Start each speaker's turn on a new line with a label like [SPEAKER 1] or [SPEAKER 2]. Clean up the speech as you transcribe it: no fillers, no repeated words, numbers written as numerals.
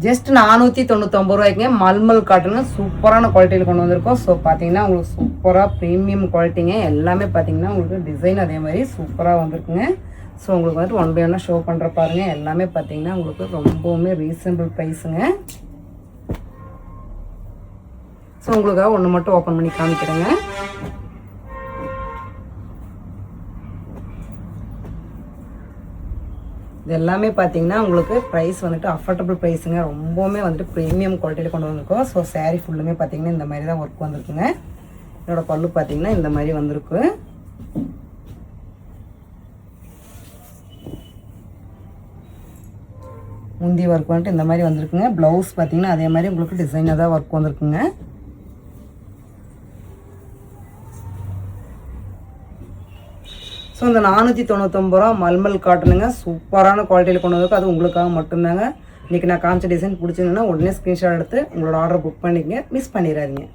[SPEAKER 1] Just 499 ரூபாய்க்குங்க. Mulmul cotton சூப்பரான குவாலிட்டியில் கொண்டு வந்திருக்கோம். ஸோ பார்த்தீங்கன்னா உங்களுக்கு சூப்பராக ப்ரீமியம் குவாலிட்டிங்க. எல்லாமே பார்த்தீங்கன்னா உங்களுக்கு டிசைன் அதே மாதிரி சூப்பராக வந்திருக்குங்க. ஸோ உங்களுக்கு வந்துட்டு ஒன் பை ஒன்னாக ஷோ பண்ணுற பாருங்கள். எல்லாமே பார்த்தீங்கன்னா உங்களுக்கு ரொம்பவுமே ரீசனபிள் ப்ரைஸுங்க. ஸோ உங்களுக்காக ஒன்று மட்டும் ஓப்பன் பண்ணி காமிக்கிறேங்க. இது எல்லாமே பார்த்தீங்கன்னா உங்களுக்கு ப்ரைஸ் வந்துட்டு அஃபோர்டபுள் ப்ரைஸுங்க. ரொம்பவுமே வந்துட்டு ப்ரீமியம் குவாலிட்டியில் கொண்டு வந்திருக்கோம். ஸோ சாரீ ஃபுல்லுமே பார்த்தீங்கன்னா இந்த மாதிரி தான் ஒர்க் வந்திருக்குங்க. என்னோடய பல்லு பார்த்தீங்கன்னா இந்த மாதிரி வந்திருக்கு. முந்தி ஒர்க் வந்துட்டு இந்த மாதிரி வந்திருக்குங்க. ப்ளவுஸ் பார்த்தீங்கன்னா அதே மாதிரி உங்களுக்கு டிசைனாக தான் ஒர்க் வந்திருக்குங்க. ஸோ இந்த 499 ரூபா மல்மல் காட்டனுங்க. சூப்பரான குவாலிட்டியில் கொண்டு வந்திருக்கும். அது உங்களுக்காக மட்டும்தாங்க. இன்றைக்கி நான் காமிச்ச டிசைன் பிடிச்சிங்கன்னா உடனே ஸ்க்ரீன்ஷாட் எடுத்து உங்களோட ஆர்டர் புக் பண்ணிக்கங்க. மிஸ் பண்ணிடாதீங்க.